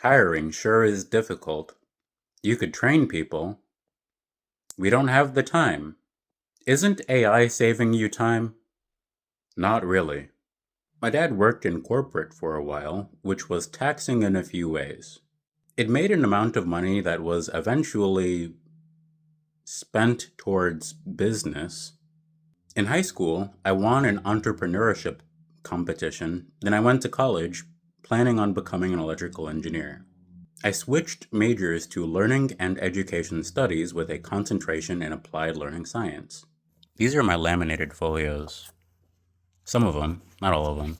Hiring sure is difficult. You could train people. We don't have the time. Isn't AI saving you time? Not really. My dad worked in corporate for a while, which was taxing in a few ways. It made an amount of money that was eventually spent towards business. In high school, I won an entrepreneurship competition, then I went to college planning on becoming an electrical engineer. I switched majors to learning and education studies with a concentration in applied learning science. These are my laminated folios. Some of them, not all of them.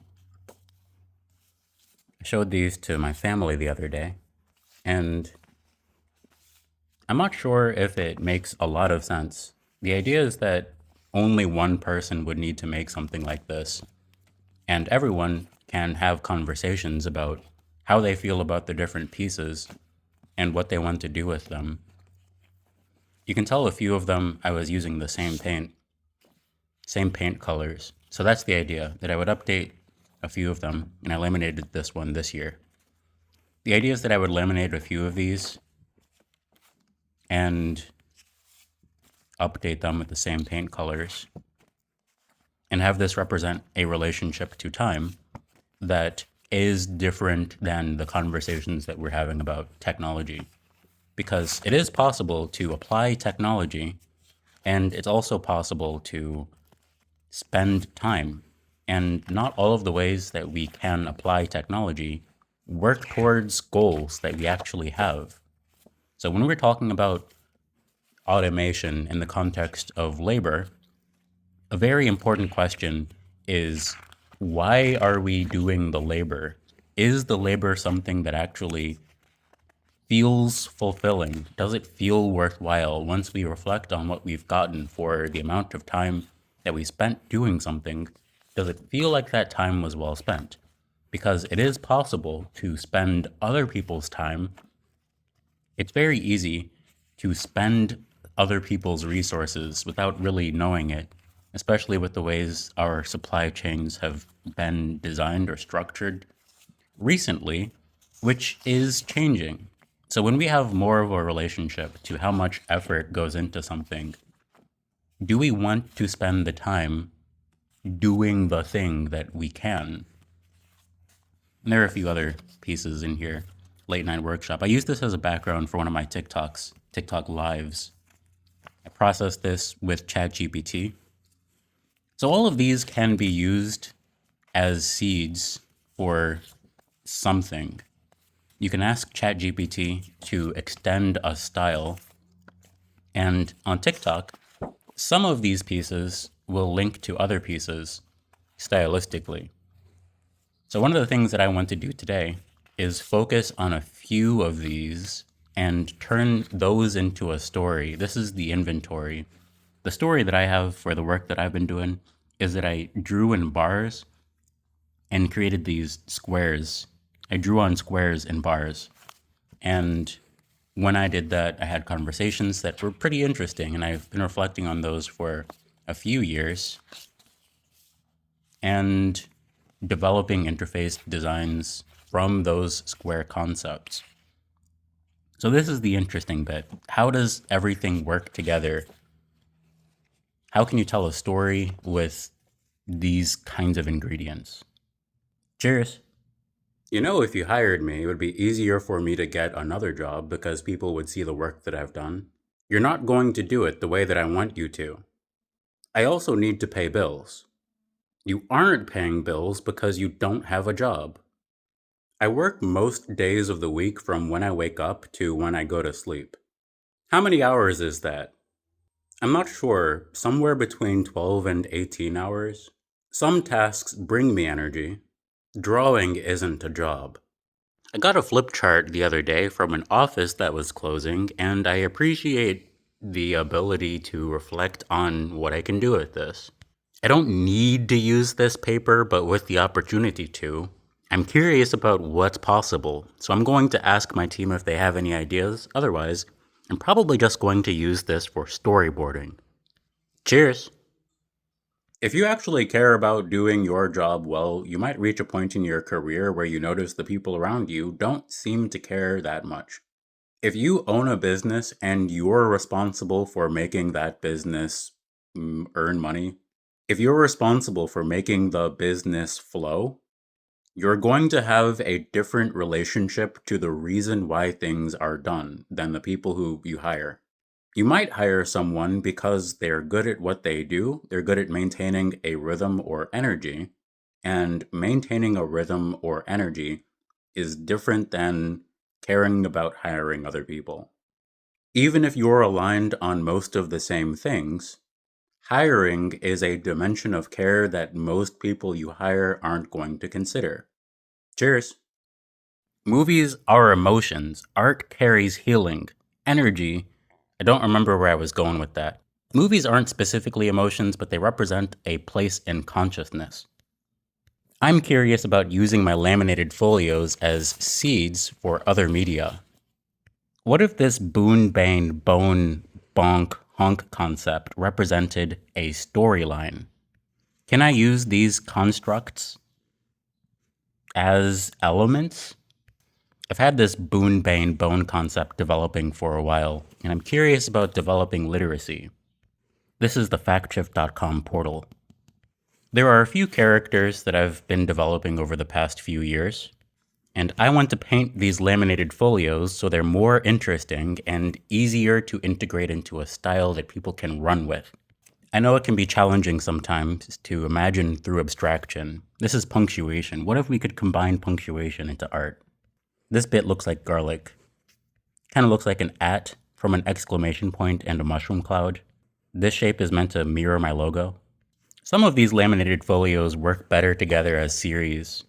I showed these to my family the other day, and I'm not sure if it makes a lot of sense. The idea is that only one person would need to make something like this, and everyone can have conversations about how they feel about the different pieces and what they want to do with them. You can tell a few of them I was using the same paint colors. So that's the idea, that I would update a few of them, and I laminated this one this year. The idea is that I would laminate a few of these and update them with the same paint colors and have this represent a relationship to time that is different than the conversations that we're having about technology. Because it is possible to apply technology, and it's also possible to spend time. And not all of the ways that we can apply technology work towards goals that we actually have. So when we're talking about automation in the context of labor, a very important question is, why are we doing the labor? Is the labor something that actually feels fulfilling? Does it feel worthwhile once we reflect on what we've gotten for the amount of time that we spent doing something? Does it feel like that time was well spent? Because it is possible to spend other people's time. It's very easy to spend other people's resources without really knowing it, especially with the ways our supply chains have been designed or structured recently, which is changing. So when we have more of a relationship to how much effort goes into something, do we want to spend the time doing the thing that we can? And there are a few other pieces in here. Late night workshop. I use this as a background for one of my TikTok lives. I processed this with ChatGPT. So all of these can be used as seeds for something. You can ask ChatGPT to extend a style, and on TikTok, some of these pieces will link to other pieces stylistically. So one of the things that I want to do today is focus on a few of these and turn those into a story. This is the inventory. The story that I have for the work that I've been doing is that I drew in bars and created these squares. I drew on squares in bars. And when I did that, I had conversations that were pretty interesting, and I've been reflecting on those for a few years and developing interface designs from those square concepts. So this is the interesting bit. How does everything work together? How can you tell a story with these kinds of ingredients? Cheers. You know, if you hired me, it would be easier for me to get another job because people would see the work that I've done. You're not going to do it the way that I want you to. I also need to pay bills. You aren't paying bills because you don't have a job. I work most days of the week from when I wake up to when I go to sleep. How many hours is that? I'm not sure, somewhere between 12 and 18 hours. Some tasks bring me energy. Drawing isn't a job. I got a flip chart the other day from an office that was closing, and I appreciate the ability to reflect on what I can do with this. I don't need to use this paper, but with the opportunity to, I'm curious about what's possible, so I'm going to ask my team if they have any ideas. Otherwise, I'm probably just going to use this for storyboarding. Cheers! If you actually care about doing your job well, you might reach a point in your career where you notice the people around you don't seem to care that much. If you own a business and you're responsible for making that business earn money, if you're responsible for making the business flow, you're going to have a different relationship to the reason why things are done than the people who you hire. You might hire someone because they're good at what they do, they're good at maintaining a rhythm or energy, and maintaining a rhythm or energy is different than caring about hiring other people. Even if you're aligned on most of the same things, hiring is a dimension of care that most people you hire aren't going to consider. Cheers. Movies are emotions. Art carries healing, energy. I don't remember where I was going with that. Movies aren't specifically emotions, but they represent a place in consciousness. I'm curious about using my laminated folios as seeds for other media. What if this boon, bane, bone, bonk, honk concept represented a storyline? Can I use these constructs as elements? I've had this boon, bane, bone concept developing for a while, and I'm curious about developing literacy. This is the factshift.com portal. There are a few characters that I've been developing over the past few years, and I want to paint these laminated folios so they're more interesting and easier to integrate into a style that people can run with. I know it can be challenging sometimes to imagine through abstraction. This is punctuation. What if we could combine punctuation into art? This bit looks like garlic. Kind of looks like an at from an exclamation point and a mushroom cloud. This shape is meant to mirror my logo. Some of these laminated folios work better together as series.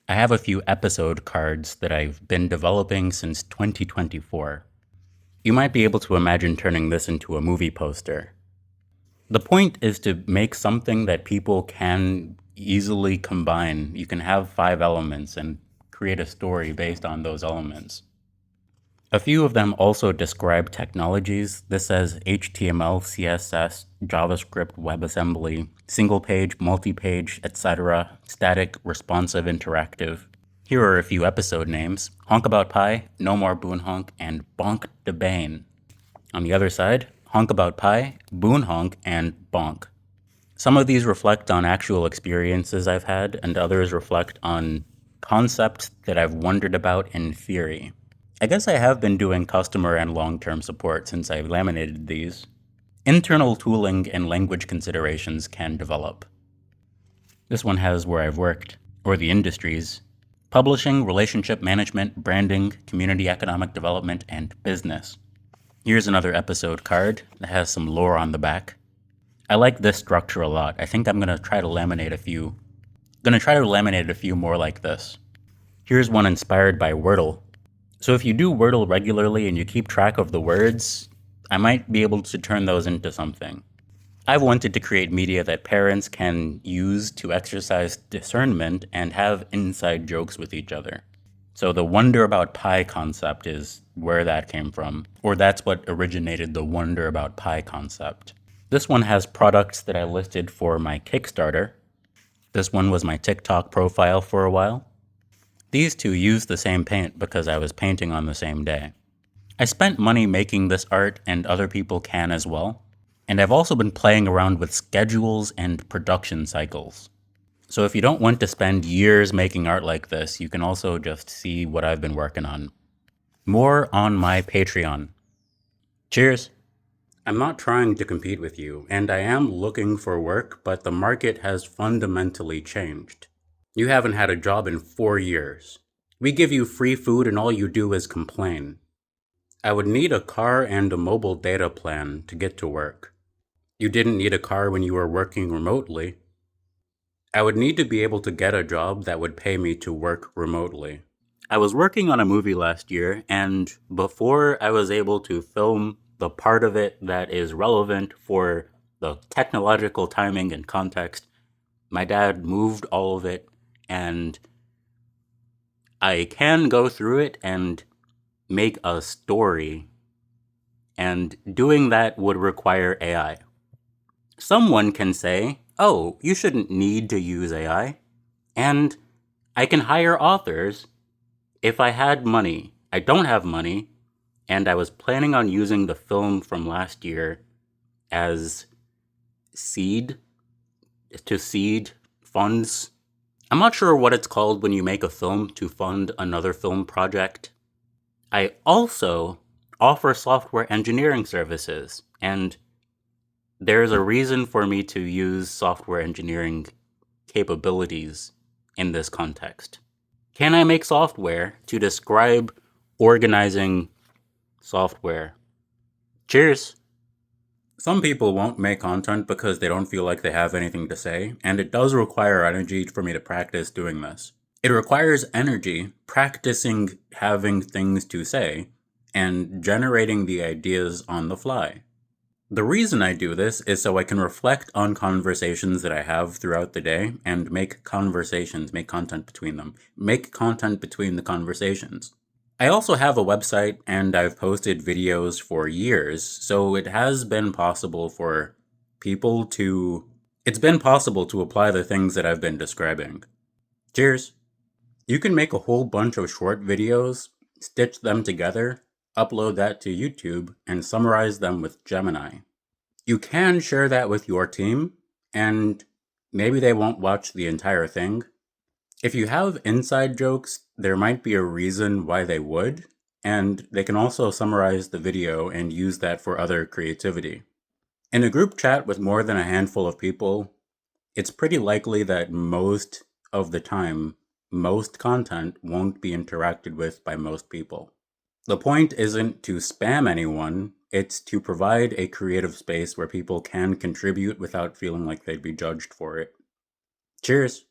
I have a few episode cards that I've been developing since 2024. You might be able to imagine turning this into a movie poster. The point is to make something that people can easily combine. You can have 5 elements and create a story based on those elements. A few of them also describe technologies. This says HTML, CSS, JavaScript, WebAssembly, single page, multi-page, etc., static, responsive, interactive. Here are a few episode names: Honk About Pie, No More Boon Honk, and Bonk de Bane. On the other side, Honk About Pie, Boon Honk, and Bonk. Some of these reflect on actual experiences I've had, and others reflect on concepts that I've wondered about in theory. I guess I have been doing customer and long-term support since I've laminated these. Internal tooling and language considerations can develop. This one has where I've worked, or the industries: publishing, relationship management, branding, community economic development, and business. Here's another episode card that has some lore on the back. I like this structure a lot. I think I'm gonna try to laminate a few more like this. Here's one inspired by Wordle. So if you do Wordle regularly and you keep track of the words, I might be able to turn those into something. I've wanted to create media that parents can use to exercise discernment and have inside jokes with each other. So the wonder about pie concept is where that came from, or that's what originated the wonder about pie concept. This one has products that I listed for my Kickstarter. This one was my TikTok profile for a while. These two use the same paint because I was painting on the same day. I spent money making this art, and other people can as well. And I've also been playing around with schedules and production cycles. So if you don't want to spend years making art like this, you can also just see what I've been working on. More on my Patreon. Cheers! I'm not trying to compete with you, and I am looking for work, but the market has fundamentally changed. You haven't had a job in 4 years. We give you free food and all you do is complain. I would need a car and a mobile data plan to get to work. You didn't need a car when you were working remotely. I would need to be able to get a job that would pay me to work remotely. I was working on a movie last year, and before I was able to film the part of it that is relevant for the technological timing and context, my dad moved all of it, and I can go through it and make a story, and doing that would require AI. Someone can say, oh, you shouldn't need to use AI. And I can hire authors if I had money. I don't have money, and I was planning on using the film from last year as seed to seed funds. I'm not sure what it's called when you make a film to fund another film project. I also offer software engineering services, and there's a reason for me to use software engineering capabilities in this context. Can I make software to describe organizing software? Cheers! Some people won't make content because they don't feel like they have anything to say, and it does require energy for me to practice doing this. It requires energy practicing having things to say and generating the ideas on the fly. The reason I do this is so I can reflect on conversations that I have throughout the day and make content between them, make content between the conversations. I also have a website and I've posted videos for years, so it has been possible for people to. It's been possible to apply the things that I've been describing. Cheers! You can make a whole bunch of short videos, stitch them together, upload that to YouTube, and summarize them with Gemini. You can share that with your team, and maybe they won't watch the entire thing. If you have inside jokes, there might be a reason why they would, and they can also summarize the video and use that for other creativity. In a group chat with more than a handful of people, it's pretty likely that most of the time, most content won't be interacted with by most people. The point isn't to spam anyone, it's to provide a creative space where people can contribute without feeling like they'd be judged for it. Cheers!